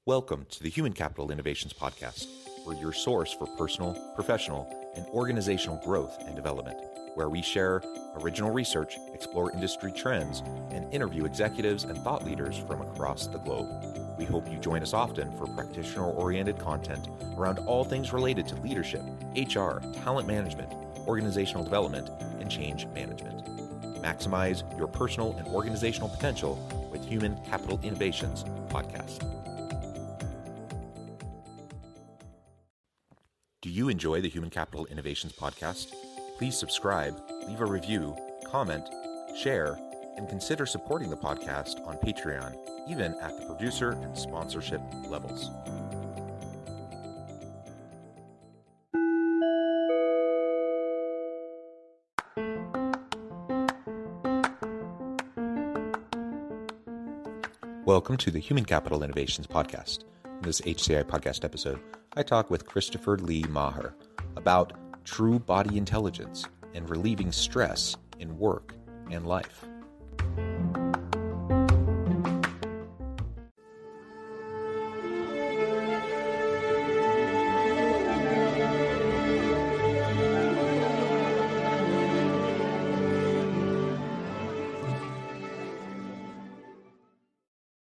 Welcome to the Human Capital Innovations Podcast. We're your source for personal, professional, and organizational growth and development, where we share original research, explore industry trends, and interview executives and thought leaders from across the globe. We hope you join us often for practitioner-oriented content around all things related to leadership, HR, talent management, organizational development, and change management. Maximize your personal and organizational potential with Human Capital Innovations Podcast. Do you enjoy the Human Capital Innovations Podcast? Please subscribe, leave a review, comment, share, and consider supporting the podcast on Patreon, even at the producer and sponsorship levels. Welcome to the Human Capital Innovations Podcast. In this HCI podcast episode, I talk with Christopher Lee Maher about true body intelligence and relieving stress in work and life.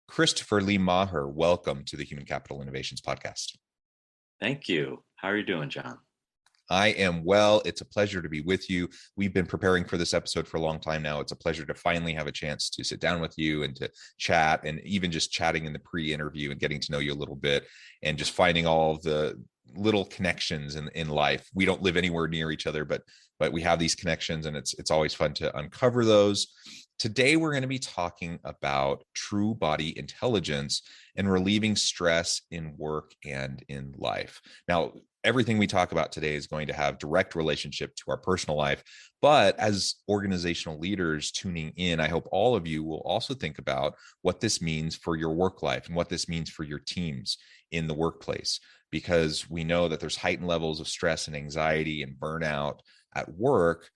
Christopher Lee Maher, welcome to the Human Capital Innovations Podcast. Thank you. How are you doing, John? I am well. It's a pleasure to be with you. We've been preparing for this episode for a long time now. It's a pleasure to finally have a chance to sit down with you and to chat, and even just chatting in the pre-interview and getting to know you a little bit and just finding all of the little connections in life. We don't live anywhere near each other, but we have these connections, and it's always fun to uncover those. Today, we're going to be talking about true body intelligence and relieving stress in work and in life. Now, everything we talk about today is going to have direct relationship to our personal life, but as organizational leaders tuning in, I hope all of you will also think about what this means for your work life and what this means for your teams in the workplace, because we know that there's heightened levels of stress and anxiety and burnout at work.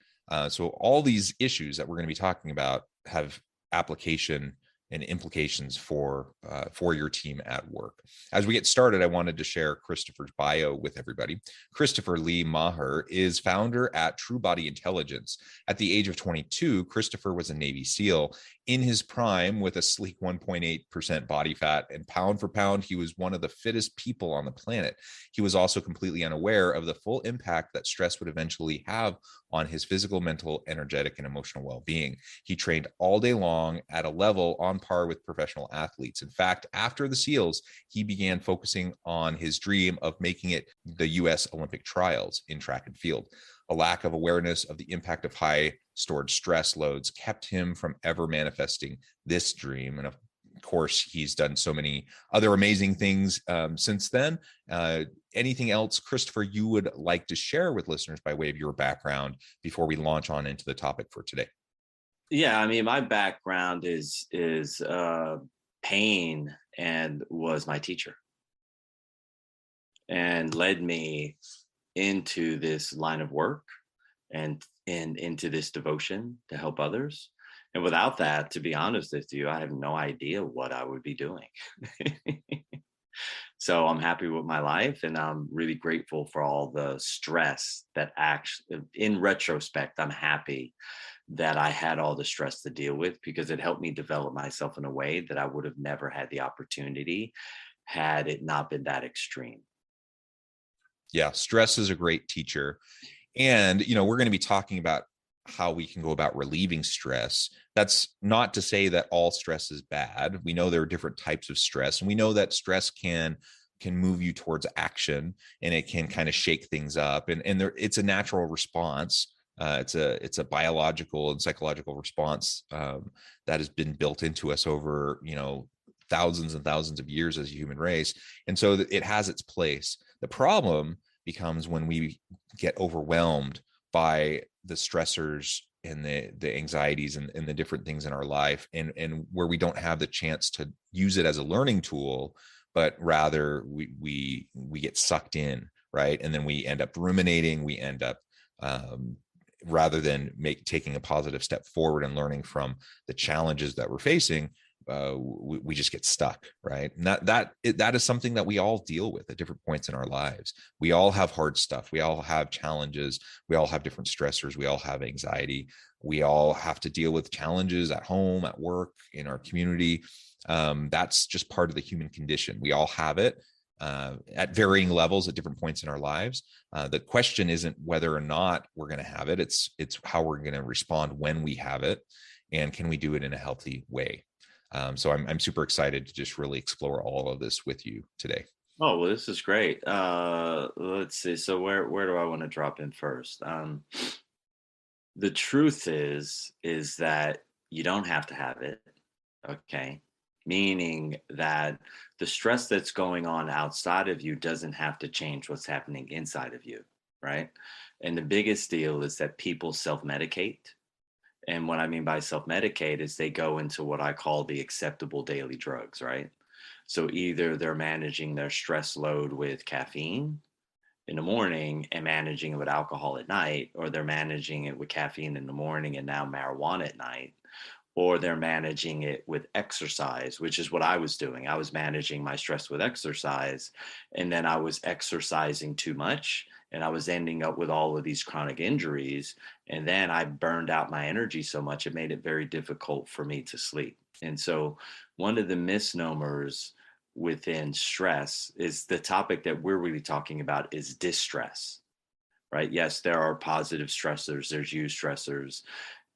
So all these issues that we're going to be talking about have application and implications for your team at work. As we get started, I wanted to share Christopher's bio with everybody. Christopher Lee Maher is founder at True Body Intelligence. At the age of 22, Christopher was a Navy SEAL. In his prime, with a sleek 1.8% body fat, and pound for pound, he was one of the fittest people on the planet. He was also completely unaware of the full impact that stress would eventually have on his physical, mental, energetic, and emotional well-being. He trained all day long at a level on par with professional athletes. In fact, after the SEALs, he began focusing on his dream of making it the U.S. Olympic trials in track and field. A lack of awareness of the impact of high stored stress loads kept him from ever manifesting this dream. And of course, he's done so many other amazing things since then. Anything else, Christopher, you would like to share with listeners by way of your background before we launch on into the topic for today? Yeah, I mean, my background is pain, and was my teacher, and led me into this line of work and into this devotion to help others. And without that, to be honest with you, I have no idea what I would be doing. So I'm happy with my life, and I'm really grateful for all the stress that actually, in retrospect, I'm happy that I had all the stress to deal with, because it helped me develop myself in a way that I would have never had the opportunity had it not been that extreme. Yeah, stress is a great teacher. And, we're going to be talking about how we can go about relieving stress. That's not to say that all stress is bad. We know there are different types of stress, and we know that stress can move you towards action, and it can kind of shake things up. And it's a natural response. It's a biological and psychological response that has been built into us over, thousands and thousands of years as a human race. And so it has its place. The problem becomes when we get overwhelmed by the stressors and the anxieties and the different things in our life, and where we don't have the chance to use it as a learning tool, but rather we get sucked in, right? And then we end up ruminating. We end up rather than taking a positive step forward and learning from the challenges that we're facing, we just get stuck, right? And that is something that we all deal with at different points in our lives. We all have hard stuff. We all have challenges. We all have different stressors. We all have anxiety. We all have to deal with challenges at home, at work, in our community. That's just part of the human condition. We all have it at varying levels at different points in our lives. The question isn't whether or not we're going to have it. It's how we're going to respond when we have it, and can we do it in a healthy way. So I'm super excited to just really explore all of this with you today. Oh, well, this is great. Let's see. So where do I want to drop in first? The truth is that you don't have to have it. Okay. Meaning that the stress that's going on outside of you doesn't have to change what's happening inside of you. Right. And the biggest deal is that people self-medicate. And what I mean by self-medicate is they go into what I call the acceptable daily drugs, right? So either they're managing their stress load with caffeine in the morning and managing it with alcohol at night, or they're managing it with caffeine in the morning and now marijuana at night, or they're managing it with exercise, which is what I was doing. I was managing my stress with exercise, and then I was exercising too much, and I was ending up with all of these chronic injuries. And then I burned out my energy so much, it made it very difficult for me to sleep. And so one of the misnomers within stress is the topic that we're really talking about is distress, right? Yes, there are positive stressors, there's eustressors,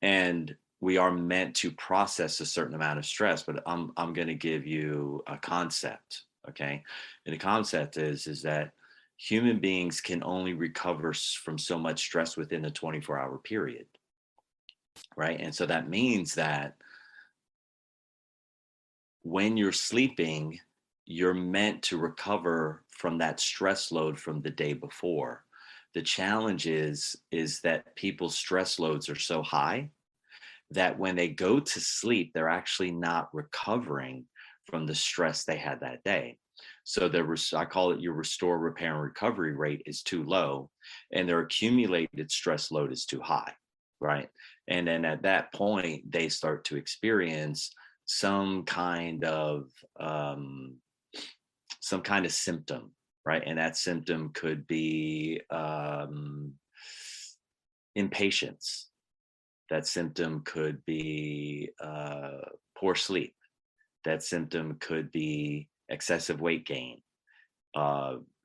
and we are meant to process a certain amount of stress, but I'm going to give you a concept, okay? And the concept is that human beings can only recover from so much stress within a 24-hour period, right? And so that means that when you're sleeping, you're meant to recover from that stress load from the day before. The challenge is that people's stress loads are so high that when they go to sleep, they're actually not recovering from the stress they had that day. So I call it your restore, repair, and recovery rate is too low, and their accumulated stress load is too high, right? And then at that point, they start to experience some kind of symptom, right? And that symptom could be impatience. That symptom could be poor sleep. That symptom could be excessive weight gain,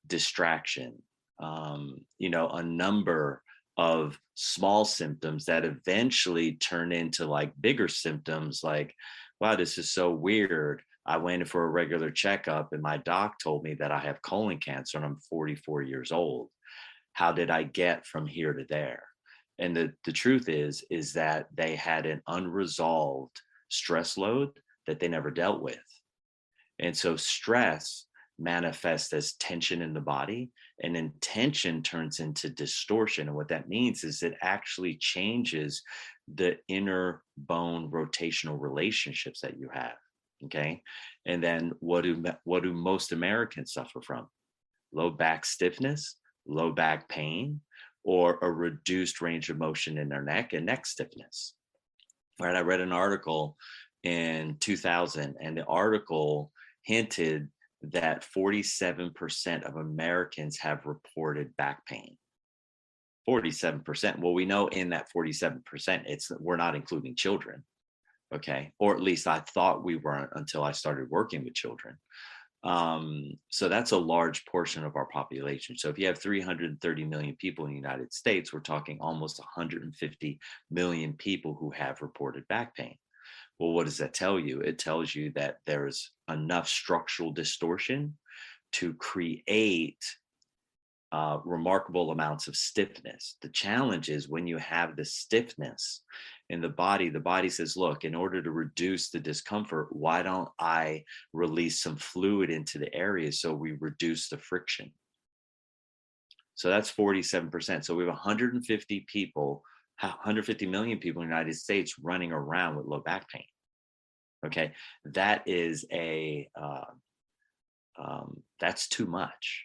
distraction, a number of small symptoms that eventually turn into like bigger symptoms like, wow, this is so weird. I went in for a regular checkup and my doc told me that I have colon cancer and I'm 44 years old. How did I get from here to there? And the truth is that they had an unresolved stress load that they never dealt with. And so stress manifests as tension in the body, and then tension turns into distortion. And what that means is it actually changes the inner bone rotational relationships that you have. Okay. And then what do most Americans suffer from? Low back stiffness, low back pain, or a reduced range of motion in their neck and neck stiffness. Right. I read an article in 2000, and the article hinted that 47% of Americans have reported back pain. 47%. Well, we know in that 47%, we're not including children. Okay. Or at least I thought we weren't until I started working with children. So that's a large portion of our population. So if you have 330 million people in the United States, we're talking almost 150 million people who have reported back pain. Well, what does that tell you? It tells you that there's enough structural distortion to create remarkable amounts of stiffness. The challenge is when you have the stiffness in the body says, look, in order to reduce the discomfort, why don't I release some fluid into the area so we reduce the friction? So that's 47%. So we have 150 million people in the United States running around with low back pain. Okay, that is that's too much,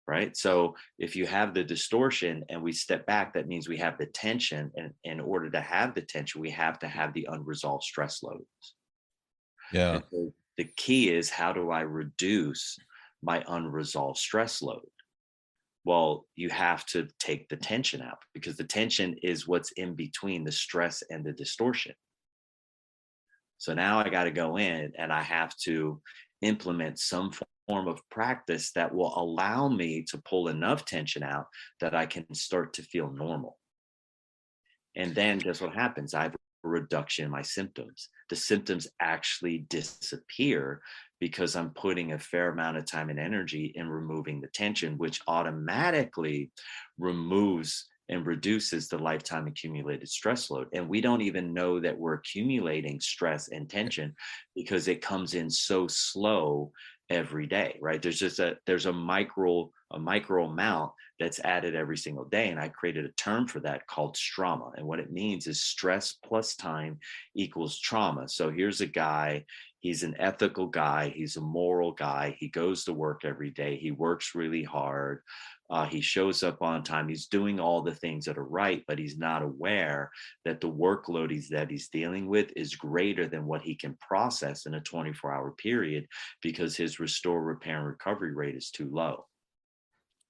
right? So if you have the distortion and we step back, that means we have the tension, and in order to have the tension, we have to have the unresolved stress loads. Yeah. And so the key is, how do I reduce my unresolved stress load? Well, you have to take the tension out, because the tension is what's in between the stress and the distortion. So now I got to go in and I have to implement some form of practice that will allow me to pull enough tension out that I can start to feel normal. And then guess what happens? I have a reduction in my symptoms. The symptoms actually disappear because I'm putting a fair amount of time and energy in removing the tension, which automatically removes and reduces the lifetime accumulated stress load. And we don't even know that we're accumulating stress and tension because it comes in so slow every day, right? There's a micro amount that's added every single day. And I created a term for that called trauma. And what it means is stress plus time equals trauma. So here's a guy, he's an ethical guy, he's a moral guy, he goes to work every day, he works really hard. He shows up on time. He's doing all the things that are right, but he's not aware that the workload that he's dealing with is greater than what he can process in a 24-hour period, because his restore, repair, and recovery rate is too low.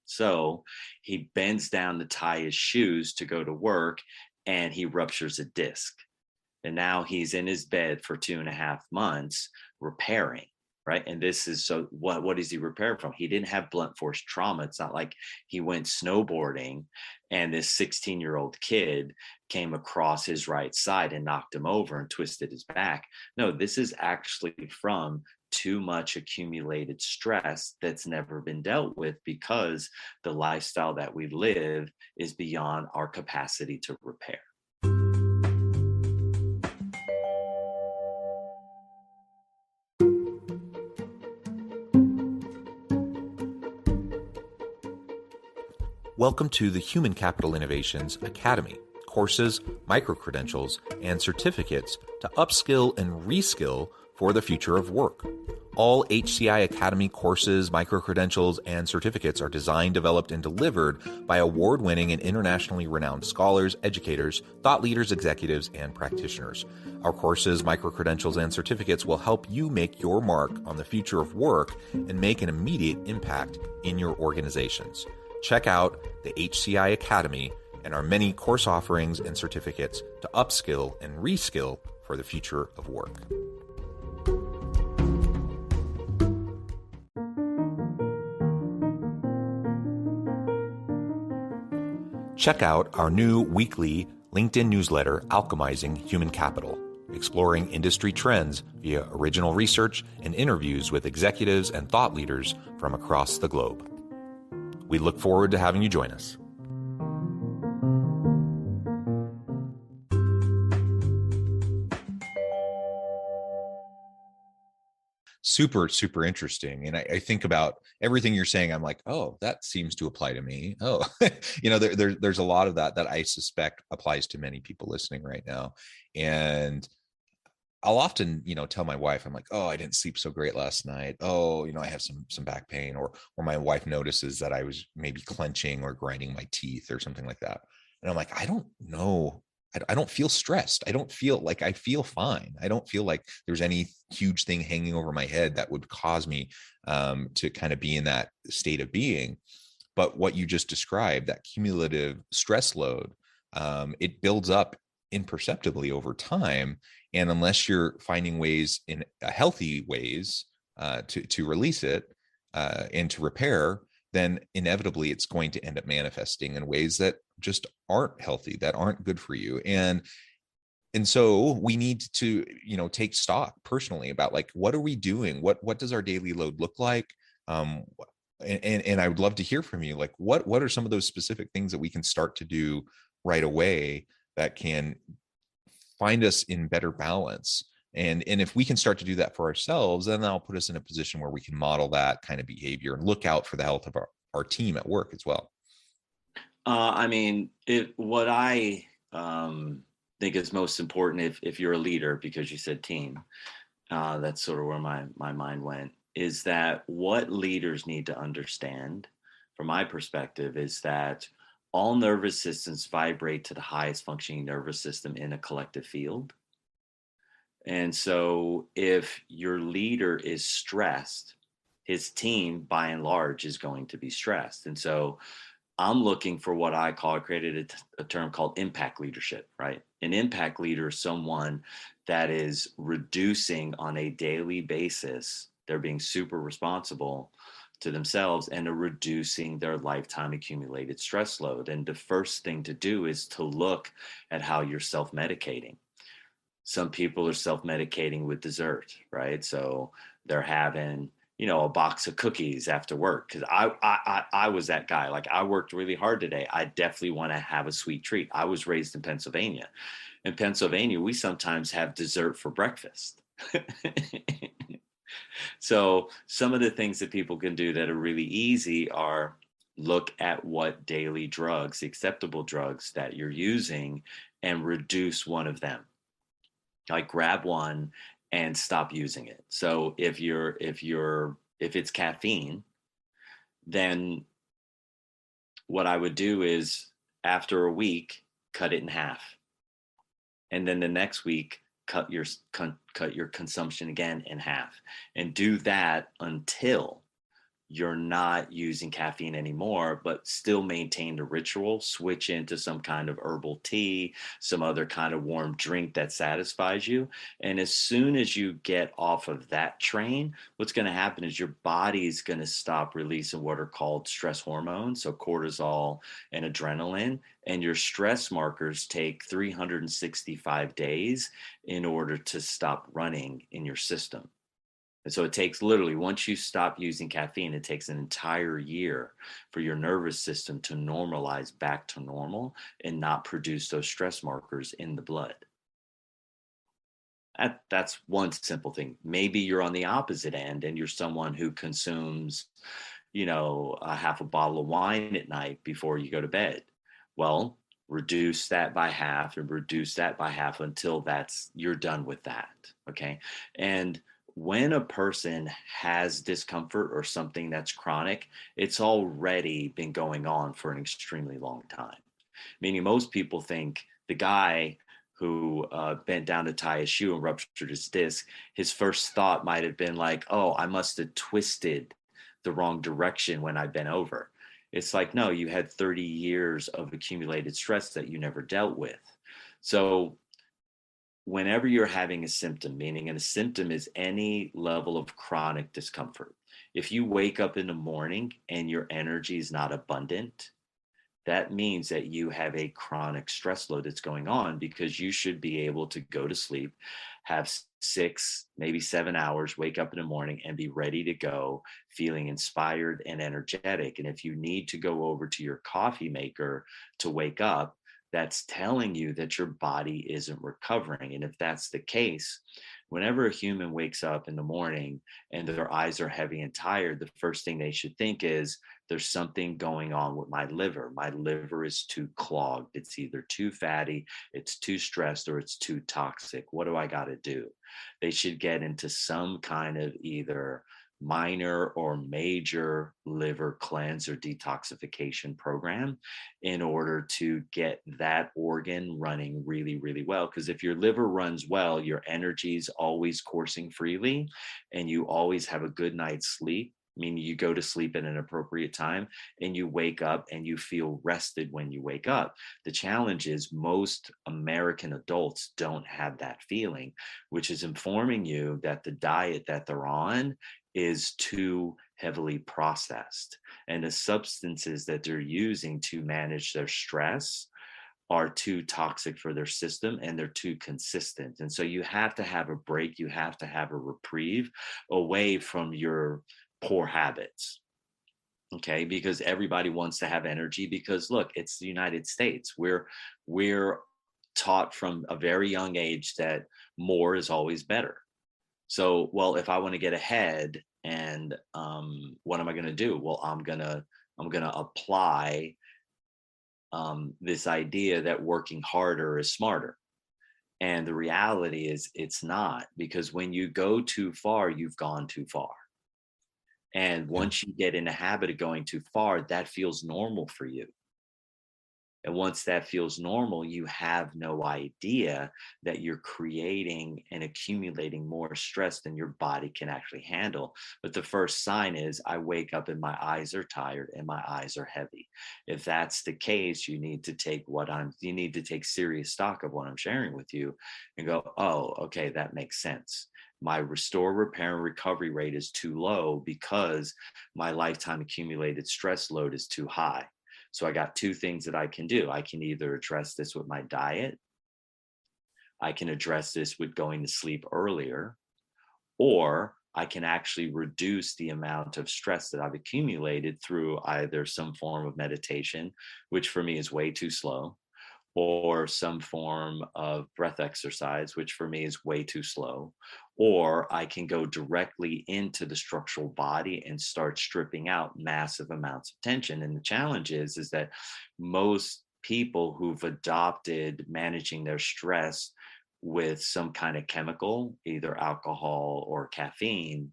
So he bends down to tie his shoes to go to work, and he ruptures a disc. And now he's in his bed for 2.5 months repairing. Right. And this is, so what does he repair from? He didn't have blunt force trauma. It's not like he went snowboarding and this 16-year-old kid came across his right side and knocked him over and twisted his back. No, this is actually from too much accumulated stress that's never been dealt with, because the lifestyle that we live is beyond our capacity to repair. Welcome to the Human Capital Innovations Academy. Courses, micro-credentials, and certificates to upskill and reskill for the future of work. All HCI Academy courses, micro-credentials, and certificates are designed, developed, and delivered by award-winning and internationally renowned scholars, educators, thought leaders, executives, and practitioners. Our courses, micro-credentials, and certificates will help you make your mark on the future of work and make an immediate impact in your organizations. Check out the HCI Academy and our many course offerings and certificates to upskill and reskill for the future of work. Check out our new weekly LinkedIn newsletter, Alchemizing Human Capital, exploring industry trends via original research and interviews with executives and thought leaders from across the globe. We look forward to having you join us. Super, super interesting. And I think about everything you're saying. I'm like, oh, that seems to apply to me. Oh, there's a lot of that I suspect applies to many people listening right now. And I'll often, tell my wife, I'm like, oh, I didn't sleep so great last night. Oh, I have some back pain, or my wife notices that I was maybe clenching or grinding my teeth or something like that. And I'm like, I don't know. I don't feel stressed. I don't feel like, I feel fine. I don't feel like there's any huge thing hanging over my head that would cause me to kind of be in that state of being. But what you just described, that cumulative stress load, it builds up imperceptibly over time. And unless you're finding ways, in healthy ways, to release it and to repair, then inevitably it's going to end up manifesting in ways that just aren't healthy, that aren't good for you. And so we need to, take stock personally about, like, what are we doing? What does our daily load look like? And I would love to hear from you. Like, what are some of those specific things that we can start to do right away that can find us in better balance? And if we can start to do that for ourselves, then that'll put us in a position where we can model that kind of behavior and look out for the health of our team at work as well. What I think is most important, if you're a leader, because you said team, that's sort of where my mind went, is that what leaders need to understand, from my perspective, is that all nervous systems vibrate to the highest functioning nervous system in a collective field. And so if your leader is stressed, his team by and large is going to be stressed. And so I'm looking for what I call, I created a term called impact leadership, right? An impact leader is someone that is reducing on a daily basis. They're being super responsible to themselves and are reducing their lifetime accumulated stress load. And the first thing to do is to look at how you're self-medicating. Some people are self-medicating with dessert, right? So they're having, a box of cookies after work. Because I was that guy. Like, I worked really hard today. I definitely want to have a sweet treat. I was raised in Pennsylvania. In Pennsylvania, we sometimes have dessert for breakfast. So some of the things that people can do that are really easy are look at what daily drugs, acceptable drugs that you're using, and reduce one of them. Like, grab one and stop using it. So if it's caffeine, then what I would do is, after a week, cut it in half. And then the next week, cut your consumption again in half, and do that until you're not using caffeine anymore, but still maintain the ritual. Switch into some kind of herbal tea, some other kind of warm drink that satisfies you. And as soon as you get off of that train, what's going to happen is your body is going to stop releasing what are called stress hormones, so cortisol and adrenaline. And your stress markers take 365 days in order to stop running in your system. And so it takes, literally, once you stop using caffeine, it takes an entire year for your nervous system to normalize back to normal and not produce those stress markers in the blood. That's one simple thing. Maybe you're on the opposite end and you're someone who consumes, a half a bottle of wine at night before you go to bed. Well, reduce that by half and reduce that by half until you're done with that. Okay. And when a person has discomfort or something that's chronic, it's already been going on for an extremely long time. Meaning, most people think the guy who bent down to tie his shoe and ruptured his disc, his first thought might have been like, oh, I must have twisted the wrong direction when I bent over. It's like, no, you had 30 years of accumulated stress that you never dealt with. So whenever you're having a symptom, meaning, and a symptom is any level of chronic discomfort. If you wake up in the morning and your energy is not abundant, that means that you have a chronic stress load that's going on, because you should be able to go to sleep, have 6, maybe 7 hours, wake up in the morning and be ready to go, feeling inspired and energetic. And if you need to go over to your coffee maker to wake up, that's telling you that your body isn't recovering. And if that's the case, whenever a human wakes up in the morning and their eyes are heavy and tired, the first thing they should think is, there's something going on with my liver. My liver is too clogged. It's either too fatty, it's too stressed, or it's too toxic. What do I got to do? They should get into some kind of either minor or major liver cleanse or detoxification program in order to get that organ running really, really well. Because if your liver runs well, your energy is always coursing freely and you always have a good night's sleep. Meaning you go to sleep at an appropriate time and you wake up and you feel rested when you wake up. The challenge is most American adults don't have that feeling, which is informing you that the diet that they're on is too heavily processed. And the substances that they're using to manage their stress are too toxic for their system, and they're too consistent. And so you have to have a break. You have to have a reprieve away from your poor habits. Okay, because everybody wants to have energy, because look, it's the United States. We're taught from a very young age that more is always better. So, well, if I want to get ahead, and what am I going to do? Well, I'm gonna apply this idea that working harder is smarter. And the reality is it's not, because when you go too far, you've gone too far. And Yeah. once you get in a habit of going too far, that feels normal for you. And once that feels normal, you have no idea that you're creating and accumulating more stress than your body can actually handle. But the first sign is I wake up and my eyes are tired and my eyes are heavy. If that's the case, you need to take serious stock of what I'm sharing with you and go, oh, okay, that makes sense. My restore, repair, and recovery rate is too low because my lifetime accumulated stress load is too high. So I got two things that I can do. I can either address this with my diet, I can address this with going to sleep earlier, or I can actually reduce the amount of stress that I've accumulated through either some form of meditation, which for me is way too slow, or some form of breath exercise, which for me is way too slow, or I can go directly into the structural body and start stripping out massive amounts of tension. And the challenge is that most people who've adopted managing their stress with some kind of chemical, either alcohol or caffeine,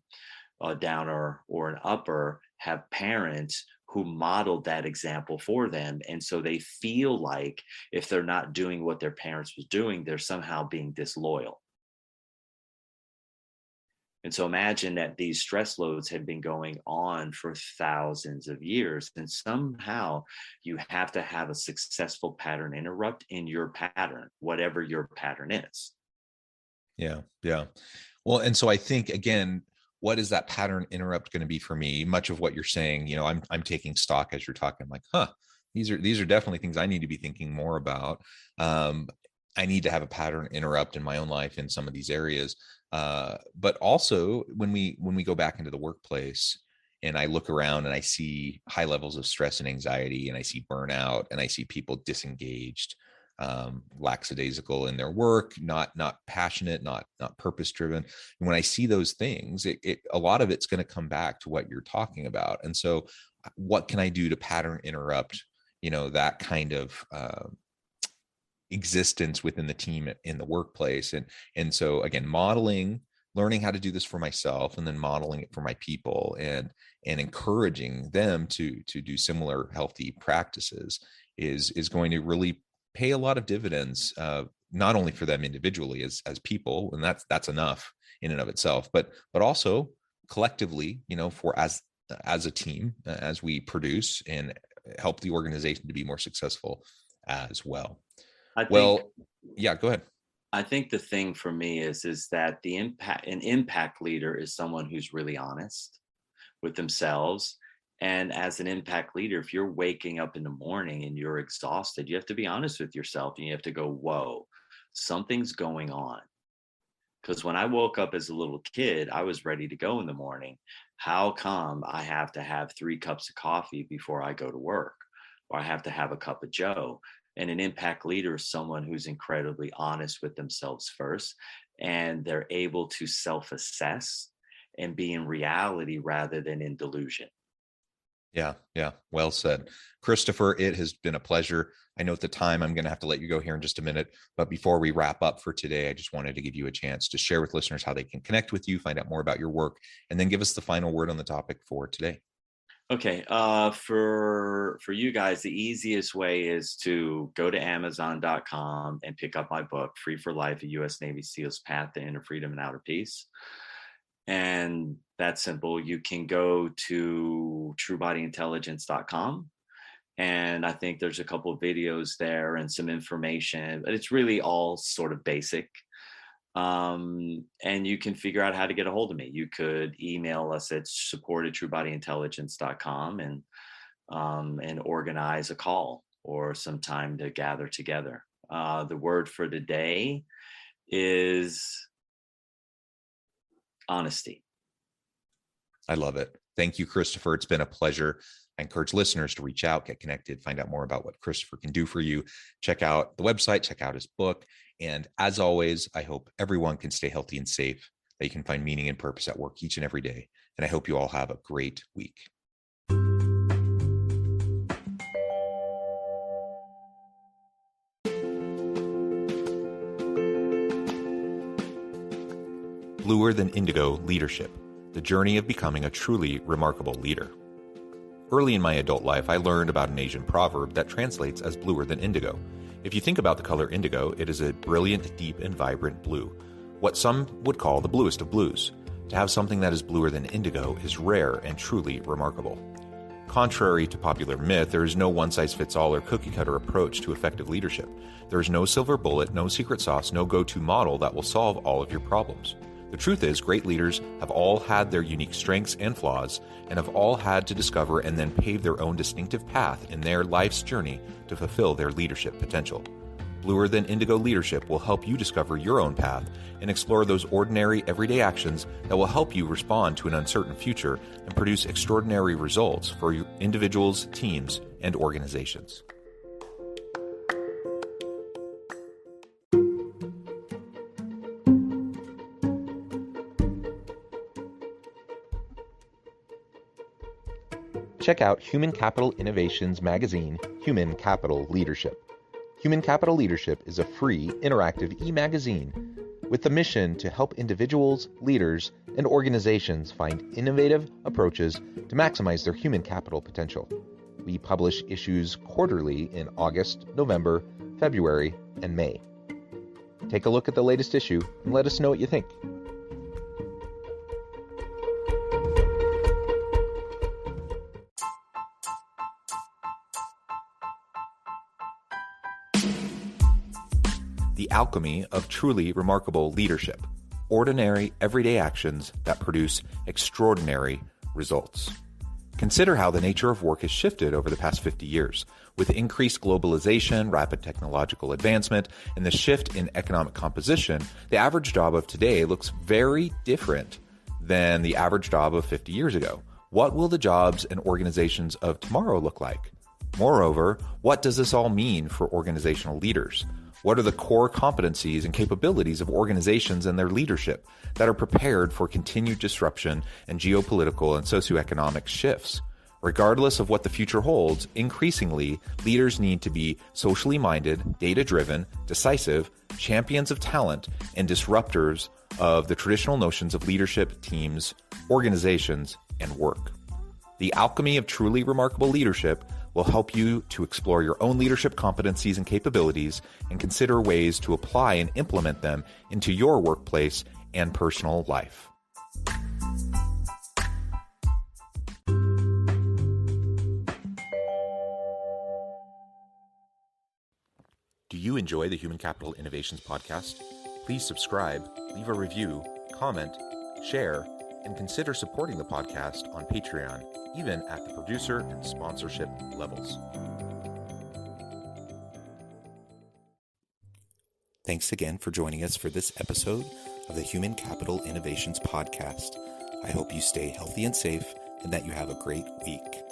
a downer or an upper, have parents who modeled that example for them. And so they feel like if they're not doing what their parents was doing, they're somehow being disloyal. And so imagine that these stress loads have been going on for thousands of years. And somehow you have to have a successful pattern interrupt in your pattern, whatever your pattern is. Yeah. Yeah. Well, and so I think, again, what is that pattern interrupt going to be for me? Much of what you're saying, I'm taking stock as you're talking. I'm like, these are definitely things I need to be thinking more about. I need to have a pattern interrupt in my own life in some of these areas. But also when we go back into the workplace and I look around and I see high levels of stress and anxiety, and I see burnout, and I see people disengaged, lackadaisical in their work, not passionate, not purpose driven. And when I see those things, a lot of it's going to come back to what you're talking about. And so what can I do to pattern interrupt, that kind of existence within the team in the workplace? And so again, learning how to do this for myself, and then modeling it for my people, and encouraging them to do similar healthy practices is going to really pay a lot of dividends, not only for them individually as people, and that's enough in and of itself, but also collectively, for as a team, as we produce and help the organization to be more successful as well. Yeah, go ahead. I think the thing for me is that an impact leader is someone who's really honest with themselves. And as an impact leader, if you're waking up in the morning and you're exhausted, you have to be honest with yourself, and you have to go, whoa, something's going on. Because when I woke up as a little kid, I was ready to go in the morning. How come I have to have 3 cups of coffee before I go to work? Or I have to have a cup of Joe? And an impact leader is someone who's incredibly honest with themselves first, and they're able to self-assess and be in reality rather than in delusion. Yeah. Yeah. Well said, Christopher. It has been a pleasure. I know at the time I'm going to have to let you go here in just a minute, but before we wrap up for today, I just wanted to give you a chance to share with listeners how they can connect with you, find out more about your work, and then give us the final word on the topic for today. Okay. For you guys, the easiest way is to go to Amazon.com and pick up my book, Free for Life, A U.S. Navy SEAL's Path to Inner Freedom and Outer Peace. And that's simple. You can go to truebodyintelligence.com. And I think there's a couple of videos there and some information, but it's really all sort of basic. And you can figure out how to get a hold of me. You could email us at support@truebodyintelligence.com and organize a call or some time to gather together. The word for the day is honesty. I love it. Thank you, Christopher. It's been a pleasure. I encourage listeners to reach out, get connected, find out more about what Christopher can do for you. Check out the website, check out his book. And as always, I hope everyone can stay healthy and safe, that you can find meaning and purpose at work each and every day. And I hope you all have a great week. Bluer Than Indigo Leadership, the journey of becoming a truly remarkable leader. Early in my adult life, I learned about an Asian proverb that translates as bluer than indigo. If you think about the color indigo, it is a brilliant, deep, and vibrant blue, what some would call the bluest of blues. To have something that is bluer than indigo is rare and truly remarkable. Contrary to popular myth, there is no one-size-fits-all or cookie-cutter approach to effective leadership. There is no silver bullet, no secret sauce, no go-to model that will solve all of your problems. The truth is, great leaders have all had their unique strengths and flaws, and have all had to discover and then pave their own distinctive path in their life's journey to fulfill their leadership potential. Bluer Than Indigo Leadership will help you discover your own path and explore those ordinary, everyday actions that will help you respond to an uncertain future and produce extraordinary results for your individuals, teams, and organizations. Check out Human Capital Innovations magazine, Human Capital Leadership. Human Capital Leadership is a free, interactive e-magazine with the mission to help individuals, leaders, and organizations find innovative approaches to maximize their human capital potential. We publish issues quarterly in August, November, February, and May. Take a look at the latest issue and let us know what you think. The alchemy of truly remarkable leadership. Ordinary, everyday actions that produce extraordinary results. Consider how the nature of work has shifted over the past 50 years. With increased globalization, rapid technological advancement, and the shift in economic composition, the average job of today looks very different than the average job of 50 years ago. What will the jobs and organizations of tomorrow look like? Moreover, what does this all mean for organizational leaders? What are the core competencies and capabilities of organizations and their leadership that are prepared for continued disruption and geopolitical and socioeconomic shifts? Regardless of what the future holds, increasingly, leaders need to be socially minded, data-driven, decisive, champions of talent, and disruptors of the traditional notions of leadership, teams, organizations, and work. The alchemy of truly remarkable leadership will help you to explore your own leadership competencies and capabilities and consider ways to apply and implement them into your workplace and personal life. Do you enjoy the Human Capital Innovations podcast? Please subscribe, leave a review, comment, share, and consider supporting the podcast on Patreon, even at the producer and sponsorship levels. Thanks again for joining us for this episode of the Human Capital Innovations podcast. I hope you stay healthy and safe and that you have a great week.